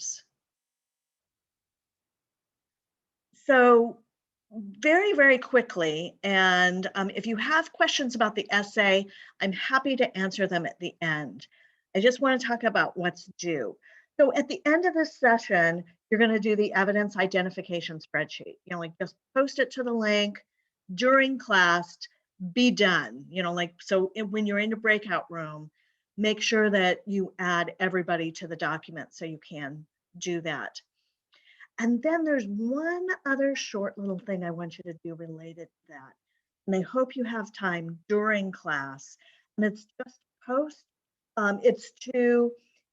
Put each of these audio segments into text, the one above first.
terms. So very, very quickly, and if you have questions about the essay, I'm happy to answer them at the end. I just want to talk about what's due. So at the end of this session, you're going to do the evidence identification spreadsheet. Like just post it to the link during class, be done. So when you're in a breakout room, make sure that you add everybody to the document so you can do that. And then there's one other short little thing I want you to do related to that. And I hope you have time during class. And it's just post, it's to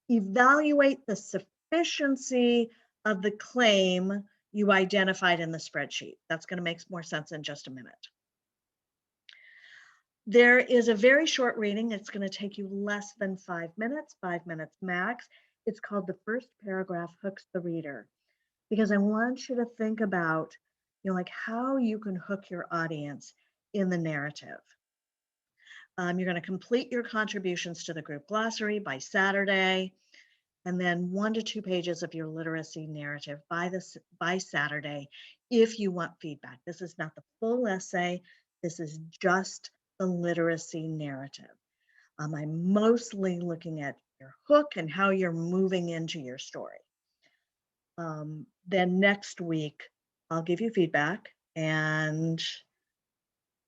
evaluate the sufficiency of the claim you identified in the spreadsheet. That's going to make more sense in just a minute. There is a very short reading. It's going to take you less than 5 minutes max. It's called The First Paragraph Hooks the Reader, because I want you to think about, like how you can hook your audience in the narrative. You're going to complete your contributions to the group glossary by Saturday, and then 1 to 2 pages of your literacy narrative by Saturday if you want feedback. This is not the full essay. This is just the literacy narrative. I'm mostly looking at your hook and how you're moving into your story. Then next week, I'll give you feedback, and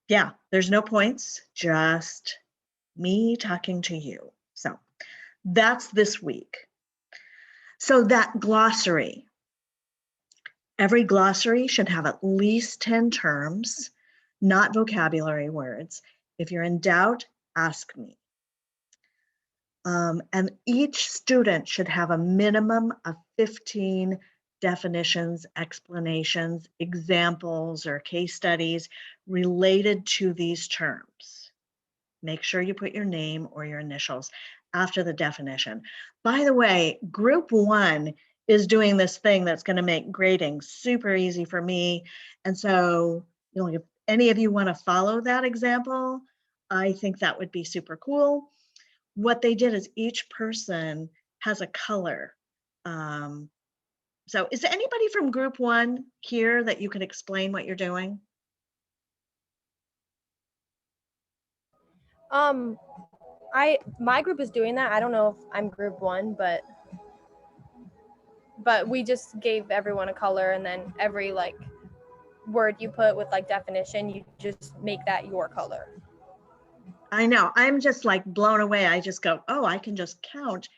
yeah, there's no points, just me talking to you. So that's this week. So that glossary, every glossary should have at least 10 terms, not vocabulary words. If you're in doubt, ask me. And each student should have a minimum of 15 definitions, explanations, examples, or case studies related to these terms. Make sure you put your name or your initials after the definition. By the way, group 1 is doing this thing that's going to make grading super easy for me. And so, if any of you want to follow that example, I think that would be super cool. What they did is each person has a color. So is there anybody from group 1 here that you can explain what you're doing? My group is doing that. I don't know if I'm group 1, but we just gave everyone a color, and then every word you put with definition, you just make that your color. I know, I'm just blown away. I just go, oh, I can just count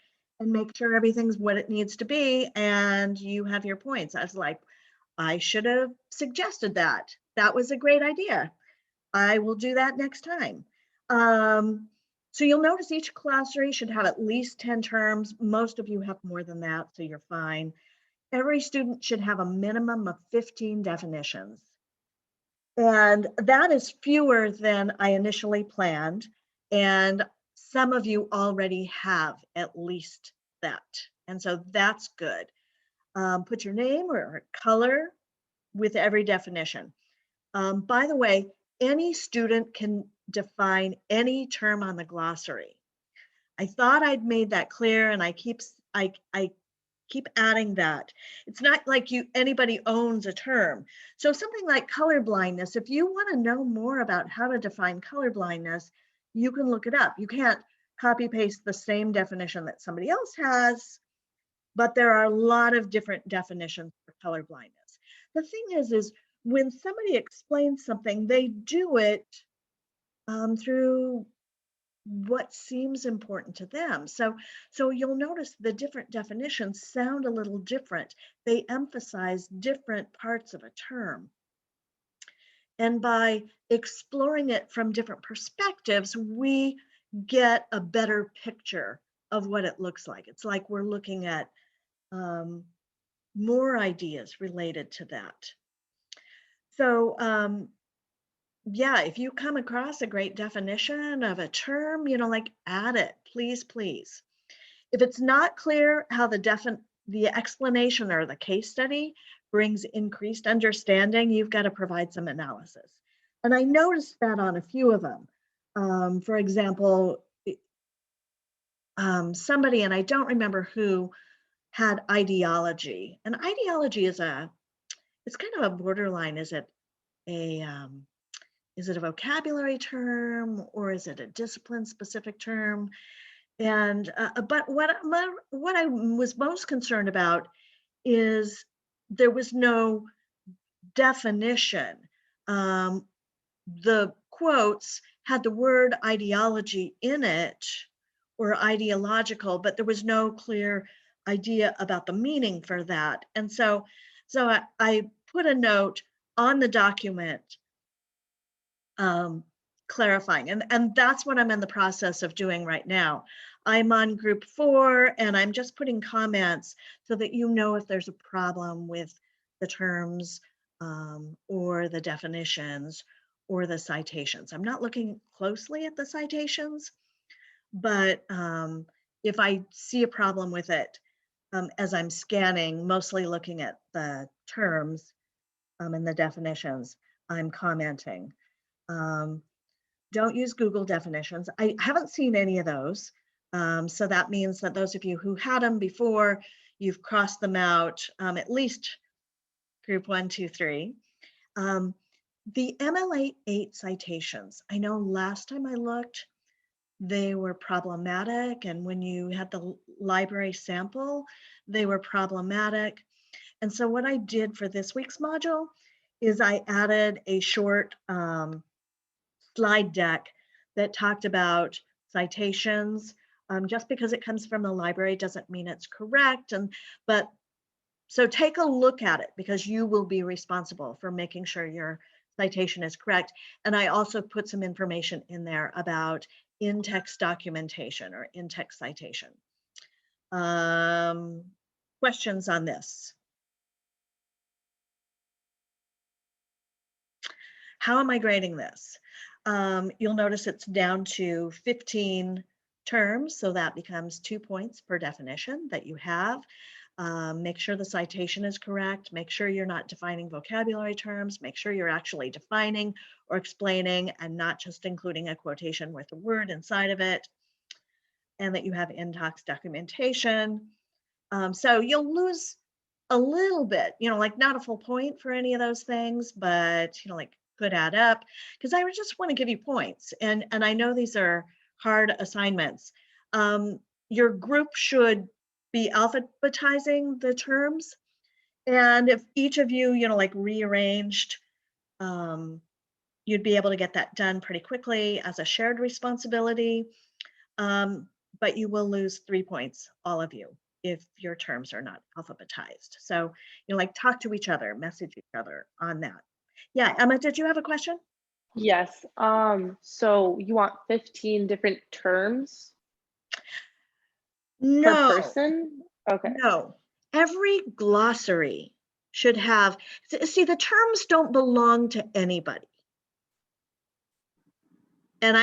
and make sure everything's what it needs to be, and you have your points. I was like, I should have suggested that. That was a great idea. I will do that next time. So you'll notice each glossary should have at least 10 terms. Most of you have more than that, so you're fine. Every student should have a minimum of 15 definitions. And that is fewer than I initially planned. And some of you already have at least that. And so that's good. Put your name or color with every definition. By the way, any student can define any term on the glossary. I thought I'd made that clear, and I keep adding that. It's not like anybody owns a term. So something like colorblindness, if you want to know more about how to define colorblindness, you can look it up. You can't copy paste the same definition that somebody else has, but there are a lot of different definitions for colorblindness. The thing is when somebody explains something, they do it through what seems important to them. So you'll notice the different definitions sound a little different. They emphasize different parts of a term. And by exploring it from different perspectives, we get a better picture of what it looks like. It's like we're looking at more ideas related to that. So yeah, if you come across a great definition of a term, add it, please, please. If it's not clear how the explanation or the case study brings increased understanding, you've got to provide some analysis. And I noticed that on a few of them. For example, somebody, and I don't remember who, had ideology. And ideology is it's kind of a borderline. Is it a vocabulary term, or is it a discipline specific term? And but what I was most concerned about is there was no definition. The quotes had the word ideology in it, or ideological, but there was no clear idea about the meaning for that. And so I put a note on the document clarifying, and that's what I'm in the process of doing right now. I'm on group 4, and I'm just putting comments so that you know if there's a problem with the terms or the definitions or the citations. I'm not looking closely at the citations, but if I see a problem with it as I'm scanning, mostly looking at the terms and the definitions, I'm commenting. Don't use Google definitions. I haven't seen any of those. So that means that those of you who had them before, you've crossed them out, at least group 1, 2, 3. The MLA 8 citations, I know last time I looked, they were problematic. And when you had the library sample, they were problematic. And so what I did for this week's module is I added a short slide deck that talked about citations. Just because it comes from the library doesn't mean it's correct. But so take a look at it, because you will be responsible for making sure your citation is correct. And I also put some information in there about in-text documentation or in-text citation. Questions on this? How am I grading this? You'll notice it's down to 15 terms, so that becomes 2 points per definition that you have. Make sure the citation is correct. Make sure you're not defining vocabulary terms. Make sure you're actually defining or explaining and not just including a quotation with a word inside of it. And that you have in-text documentation. So you'll lose a little bit, like not a full point for any of those things, but like could add up, because I just want to give you points. And I know these are hard assignments. Your group should be alphabetizing the terms. And if each of you, like rearranged, you'd be able to get that done pretty quickly as a shared responsibility. But you will lose 3 points, all of you, if your terms are not alphabetized. So, like talk to each other, message each other on that. Yeah, Emma, did you have a question? Yes. So you want 15 different terms per No, person? Okay. no. Every glossary should have, see, the terms don't belong to anybody. And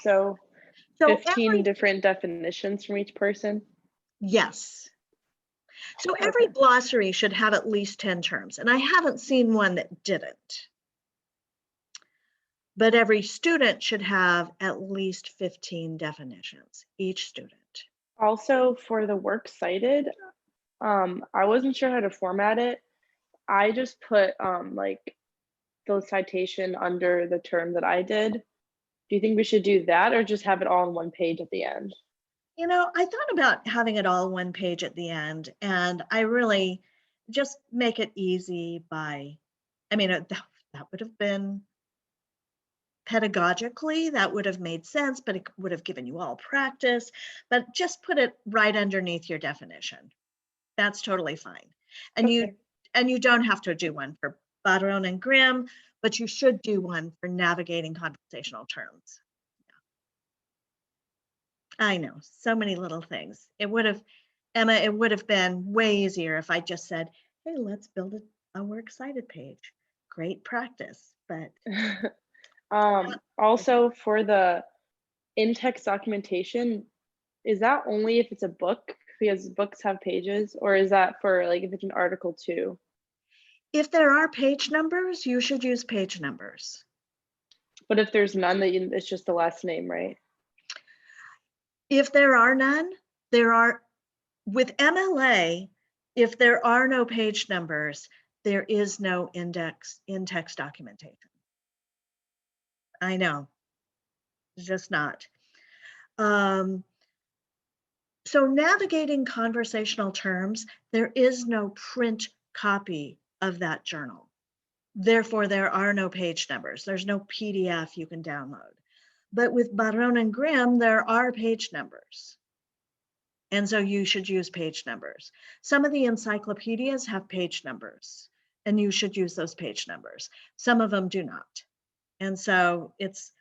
so so 15 different definitions from each person? Yes. So every glossary should have at least 10 terms, and I haven't seen one that didn't. But every student should have at least 15 definitions, each student. Also, for the works cited, I wasn't sure how to format it. I just put like the citation under the term that I did. Do you think we should do that, or just have it all on one page at the end? I thought about having it all one page at the end, and I really just make it easy by, that would have been pedagogically, that would have made sense, but it would have given you all practice, but just put it right underneath your definition. That's totally fine. And you don't have to do one for Barone and Grimm, but you should do one for navigating conversational terms. I know, so many little things. Emma, it would have been way easier if I just said, hey, let's build a works cited page. Great practice, but. Also, for the in-text documentation, is that only if it's a book, because books have pages, or is that for like if it's an article too? If there are page numbers, you should use page numbers. But if there's none, it's just the last name, right? If there are none, there are With MLA, if there are no page numbers, there is no in-text documentation. I know, it's just not. So navigating conversational terms, there is no print copy of that journal. Therefore, there are no page numbers. There's no PDF you can download. But with Barone and Grimm, there are page numbers. And so you should use page numbers. Some of the encyclopedias have page numbers, and you should use those page numbers. Some of them do not. And so it's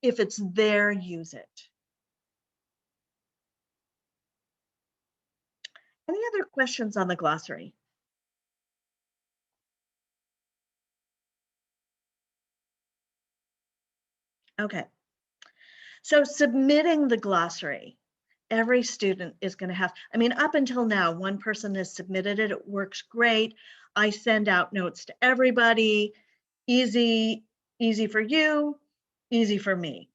if it's there, use it. Any other questions on the glossary? Okay. So submitting the glossary, every student is going to have, I mean, up until now, one person has submitted it. It works great. I send out notes to everybody. Easy for you, easy for me.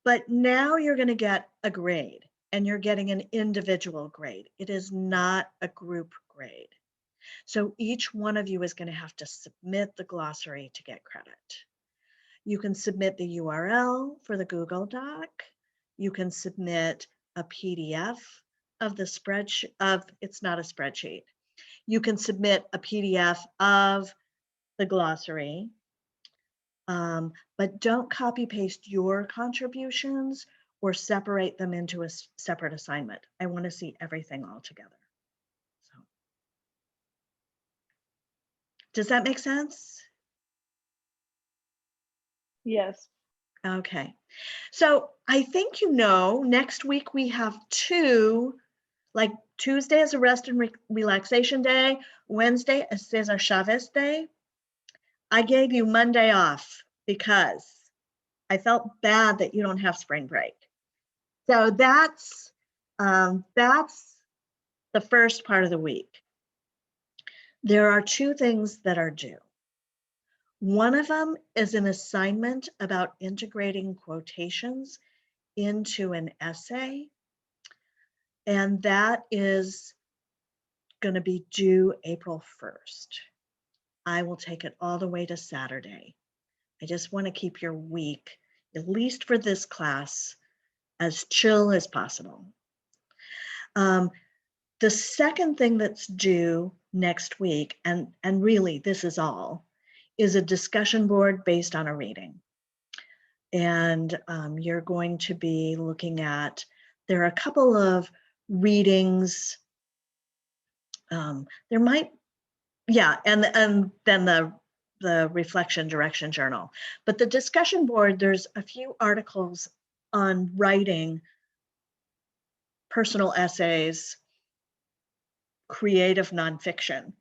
But now you're going to get a grade, and you're getting an individual grade. It is not a group grade. So each one of you is going to have to submit the glossary to get credit. You can submit the URL for the Google Doc. You can submit a PDF of the spreadsheet it's not a spreadsheet. You can submit a PDF of the glossary, but don't copy paste your contributions or separate them into a separate assignment. I want to see everything all together. So, does that make sense? Yes. Okay. So I think next week we have two, like Tuesday is a rest and relaxation day. Wednesday is Cesar Chavez Day. I gave you Monday off because I felt bad that you don't have spring break. So that's the first part of the week. There are two things that are due. One of them is an assignment about integrating quotations into an essay. And that is going to be due April 1st. I will take it all the way to Saturday. I just want to keep your week, at least for this class, as chill as possible. The second thing that's due next week, and really this is all, is a discussion board based on a reading. And you're going to be looking at, there are a couple of readings. There might, yeah, and then the reflection direction journal. But the discussion board, there's a few articles on writing, personal essays, creative nonfiction.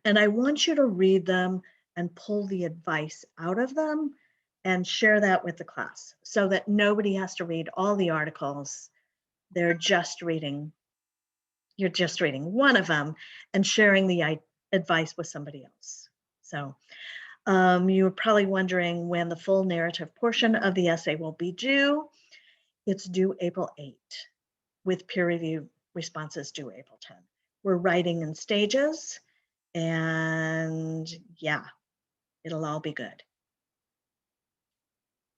And I want you to read them and pull the advice out of them and share that with the class so that nobody has to read all the articles. You're just reading one of them and sharing the advice with somebody else. So you were probably wondering when the full narrative portion of the essay will be due. It's due April 8, with peer review responses due April 10. We're writing in stages, and yeah, it'll all be good.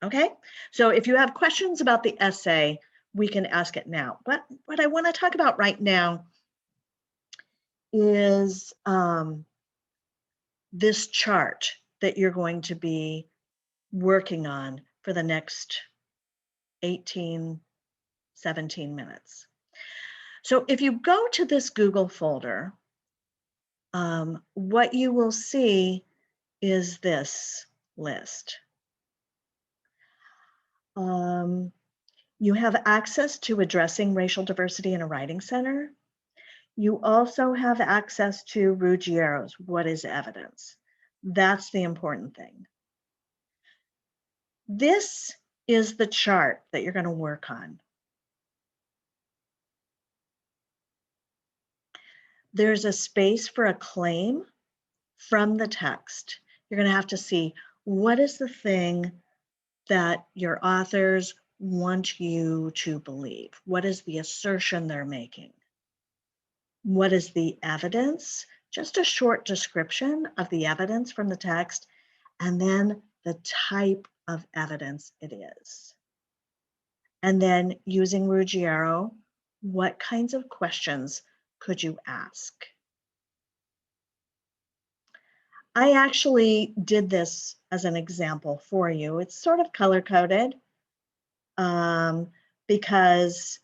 Okay, so if you have questions about the essay, we can ask it now. But what I want to talk about right now is this chart that you're going to be working on for the next 18, 17 minutes. So if you go to this Google folder, what you will see is this list. You have access to addressing racial diversity in a writing center. You also have access to Ruggiero's What is Evidence? That's the important thing. This is the chart that you're going to work on. There's a space for a claim from the text. You're going to have to see what is the thing that your authors want you to believe? What is the assertion they're making? What is the evidence? Just a short description of the evidence from the text, and then the type of evidence it is. And then using Ruggiero, what kinds of questions could you ask? I actually did this as an example for you. It's sort of color-coded because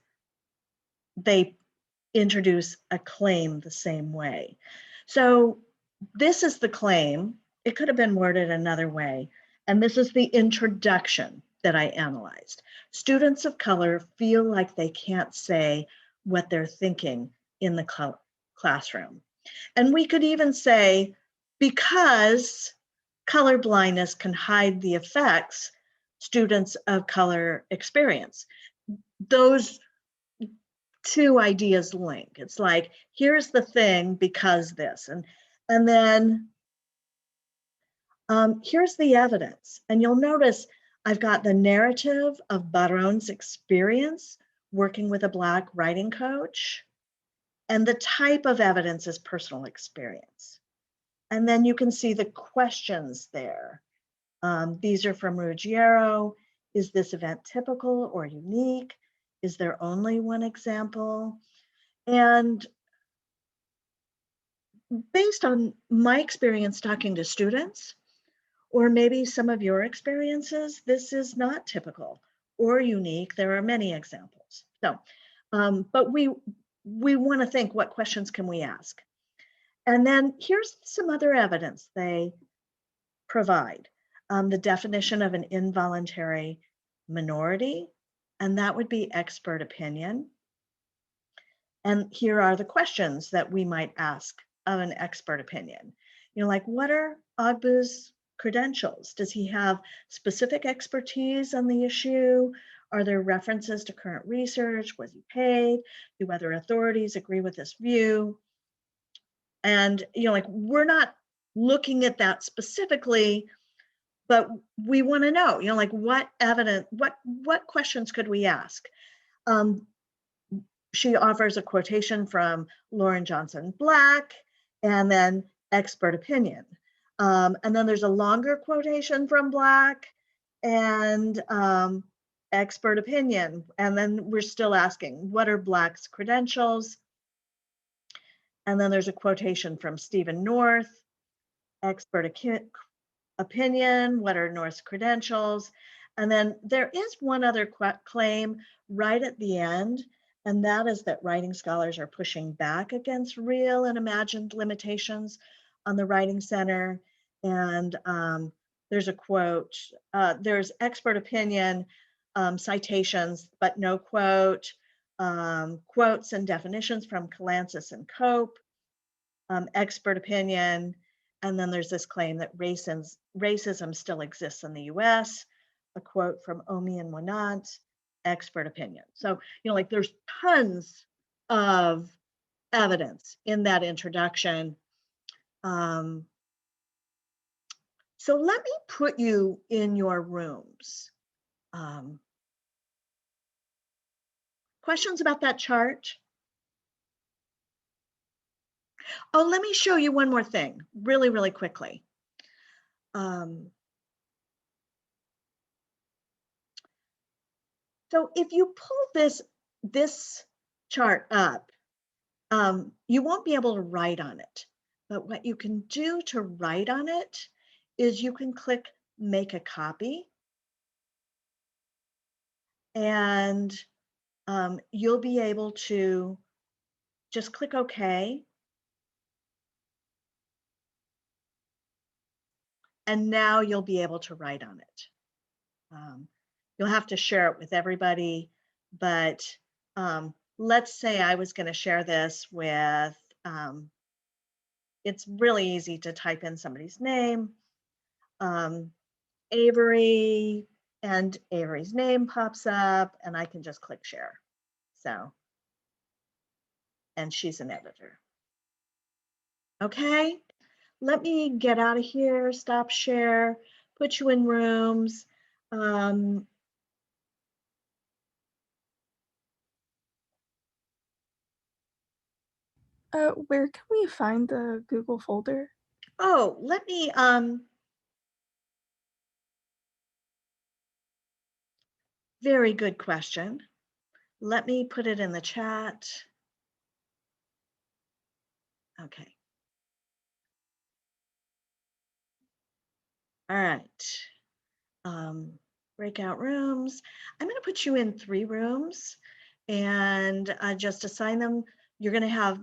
they introduce a claim the same way. So this is the claim. It could have been worded another way. And this is the introduction that I analyzed. Students of color feel like they can't say what they're thinking in the classroom. And we could even say, because color blindness can hide the effects students of color experience. Those two ideas link. It's like, here's the thing because this, and then here's the evidence. And you'll notice I've got the narrative of Barron's experience working with a Black writing coach, and the type of evidence is personal experience. And then you can see the questions there. These are from Ruggiero. Is this event typical or unique? Is there only one example? And based on my experience talking to students, or maybe some of your experiences, this is not typical or unique. There are many examples. So, but we want to think, what questions can we ask? And then here's some other evidence they provide. The definition of an involuntary minority, and that would be expert opinion. And here are the questions that we might ask of an expert opinion. You know, like, what are Ogbu's credentials? Does he have specific expertise on the issue? Are there references to current research? Was he paid? Do other authorities agree with this view? And, you know, like, we're not looking at that specifically, but we want to know, you know, like, what evidence, what questions could we ask? She offers a quotation from Lauren Johnson Black, and then expert opinion. And then there's a longer quotation from Black and expert opinion. And then we're still asking, what are Black's credentials? And then there's a quotation from Stephen North, expert opinion, what are North's credentials? And then there is one other claim right at the end, and that is that writing scholars are pushing back against real and imagined limitations on the Writing Center. And there's a quote, there's expert opinion, citations, but no quote, quotes and definitions from Kalantzis and Cope, expert opinion, and then there's this claim that racism still exists in the US, a quote from Omi and Winant, expert opinion. So, you know, like, there's tons of evidence in that introduction. So let me put you in your rooms. Questions about that chart? Oh, let me show you one more thing really, really quickly. So if you pull this chart up, you won't be able to write on it. But what you can do to write on it is you can click make a copy, and you'll be able to just click OK. And now you'll be able to write on it. You'll have to share it with everybody, but let's say I was going to share this with, it's really easy to type in somebody's name, Avery, and Avery's name pops up, and I can just click share. So, and she's an editor. Okay, let me get out of here, stop share, put you in rooms. Where can we find the Google folder? Oh, let me, very good question. Let me put it in the chat. Okay. All right. Breakout rooms. I'm going to put you in 3 rooms and just assign them. You're going to have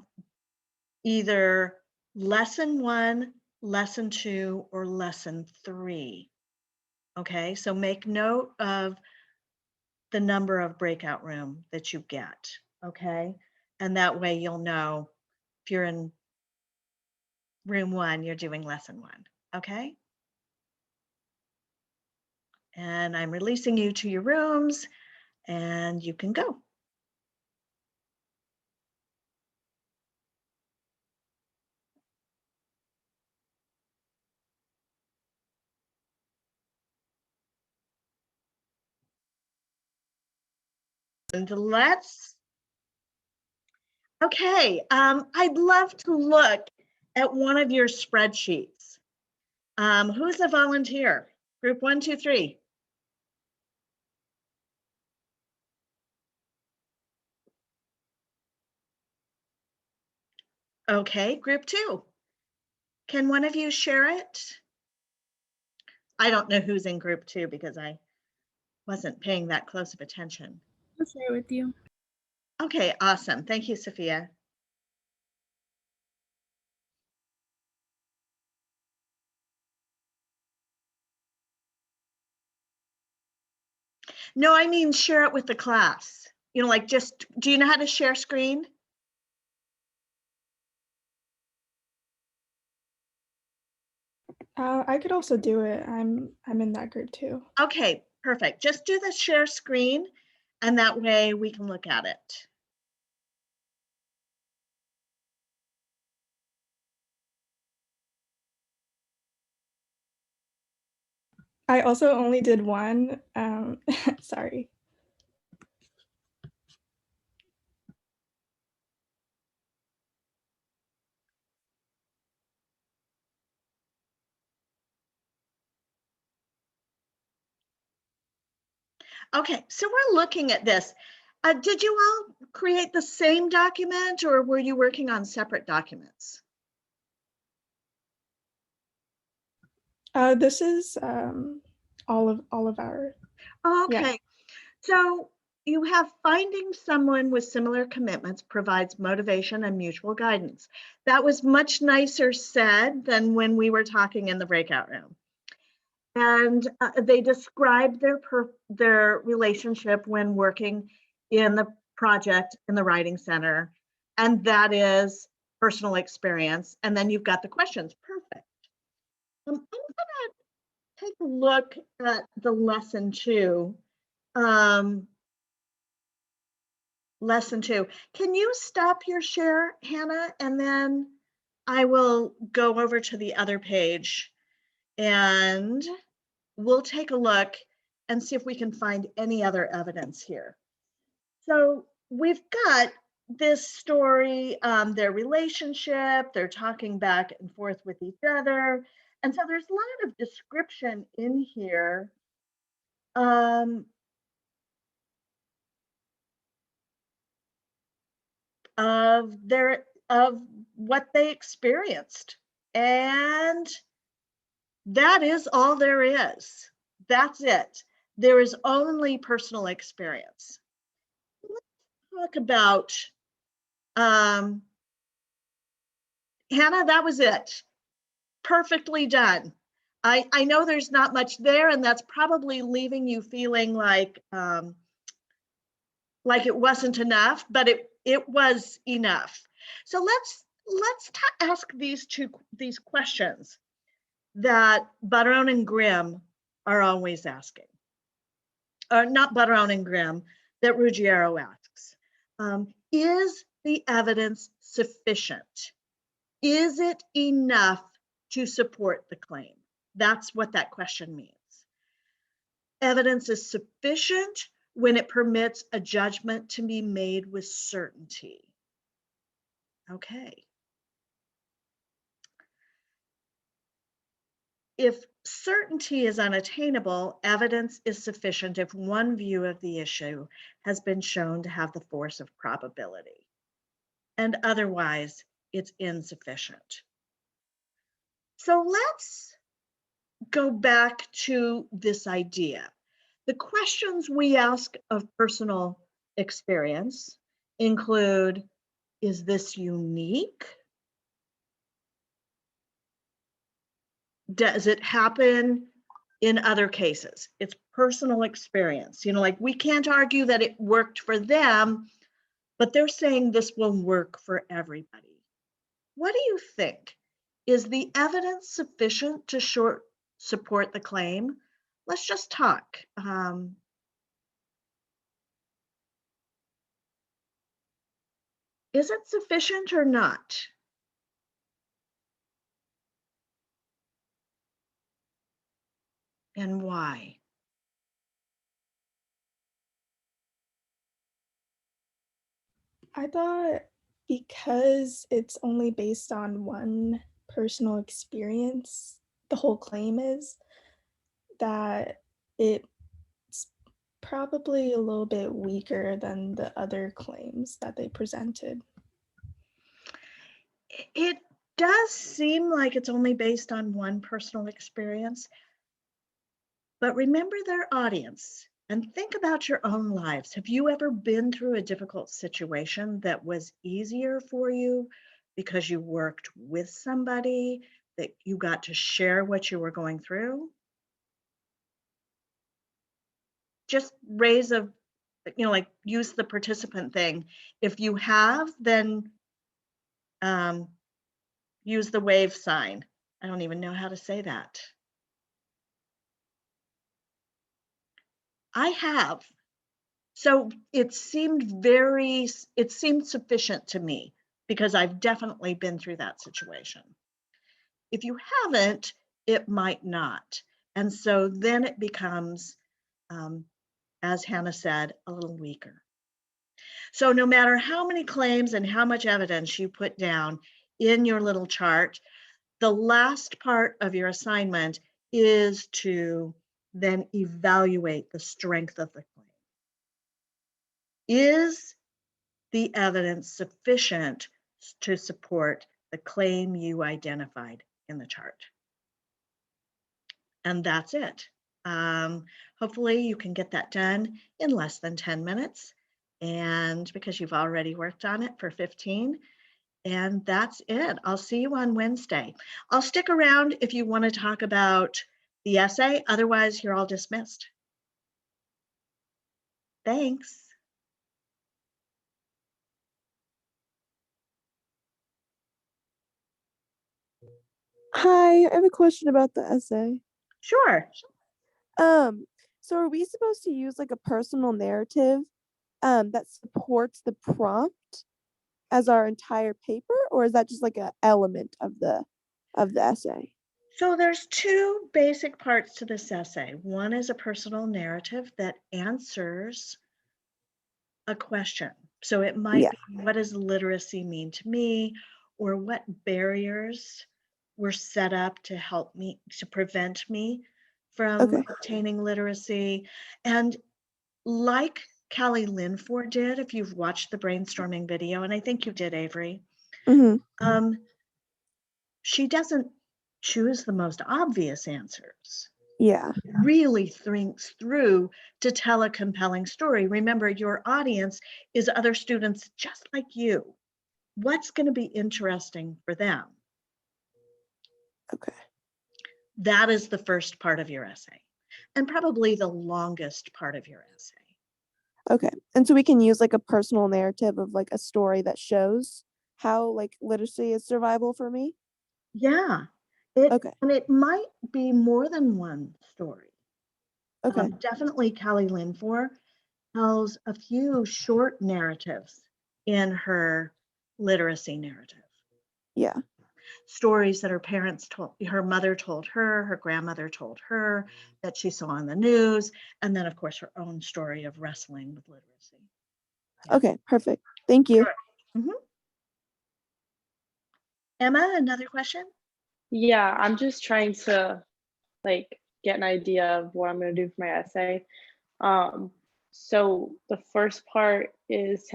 either lesson 1, lesson 2, or lesson 3. Okay, so make note of the number of breakout room that you get. Okay, and that way you'll know if you're in room 1, you're doing lesson 1. Okay. And I'm releasing you to your rooms and you can go. And okay, I'd love to look at one of your spreadsheets. Who's a volunteer? Group 1, 2, 3. Okay, group 2. Can one of you share it? I don't know who's in group 2 because I wasn't paying that close of attention. I'll share with you. Okay, awesome. Thank you, Sophia. No, I mean share it with the class. You know, like just, do you know how to share screen? I could also do it. I'm in that group too. Okay, perfect. Just do the share screen and that way we can look at it. I also only did one. Sorry. Okay, so we're looking at this. Did you all create the same document or were you working on separate documents? This is all of our. Okay, Yeah. so you have finding someone with similar commitments provides motivation and mutual guidance. That was much nicer said than when we were talking in the breakout room. And they described their relationship when working in the project in the Writing Center. And that is personal experience. And then you've got the questions. Perfect. I'm gonna take a look at the lesson 2. Lesson 2. Can you stop your share, Hannah? And then I will go over to the other page and we'll take a look and see if we can find any other evidence here. So we've got this story, their relationship, they're talking back and forth with each other. And so there's a lot of description in here. Of what they experienced. And that is all there is. That's it. There is only personal experience. Let's talk about Hannah, that was it. Perfectly done. I know there's not much there, and that's probably leaving you feeling like it wasn't enough, but it was enough. So let's ask these questions that Barone and Grimm are always asking. Or not Barone and Grimm, that Ruggiero asks. Is the evidence sufficient? Is it enough to support the claim? That's what that question means. Evidence is sufficient when it permits a judgment to be made with certainty. Okay. If certainty is unattainable, evidence is sufficient if one view of the issue has been shown to have the force of probability, and otherwise it's insufficient. So let's go back to this idea. The questions we ask of personal experience include, is this unique? Does it happen in other cases? It's personal experience. You know, like we can't argue that it worked for them, but they're saying this will work for everybody. What do you think? Is the evidence sufficient to support the claim? Let's just talk. Is it sufficient or not? And why? I thought because it's only based on one personal experience, the whole claim is that it's probably a little bit weaker than the other claims that they presented. It does seem like it's only based on one personal experience, but remember their audience and think about your own lives. Have you ever been through a difficult situation that was easier for you because you worked with somebody, that you got to share what you were going through? Just raise a, like use the participant thing. If you have, then use the wave sign. I don't even know how to say that. I have. So it seemed sufficient to me because I've definitely been through that situation. If you haven't, it might not. And so then it becomes, as Hannah said, a little weaker. So no matter how many claims and how much evidence you put down in your little chart, the last part of your assignment is to then evaluate the strength of the claim. Is the evidence sufficient to support the claim you identified in the chart? And that's it. Hopefully you can get that done in less than 10 minutes. And because you've already worked on it for 15, and that's it. I'll see you on Wednesday. I'll stick around if you want to talk about the essay. Otherwise, you're all dismissed. Thanks. Hi, I have a question about the essay. Sure. So are we supposed to use like a personal narrative that supports the prompt as our entire paper, or is that just like an element of the essay? So there's two basic parts to this essay. One is a personal narrative that answers a question. So it might be, what does literacy mean to me? Or what barriers were set up to help me, to prevent me from obtaining literacy? And like Callie Linford did, if you've watched the brainstorming video, and I think you did, Avery, she doesn't choose the most obvious answers. Yeah. Really thinks through to tell a compelling story. Remember, your audience is other students just like you. What's going to be interesting for them? Okay. That is the first part of your essay, and probably the longest part of your essay. Okay. And so we can use like a personal narrative of like a story that shows how like literacy is survival for me? Yeah. And it might be more than one story. Okay. Definitely Callie Linford tells a few short narratives in her literacy narrative. Yeah. Stories that her parents told, her mother told her, her grandmother told her, that she saw on the news, and then of course her own story of wrestling with literacy. Yeah. Okay, perfect. Thank you. Sure. Emma, another question? Yeah, I'm just trying to like get an idea of what I'm going to do for my essay. So the first part is telling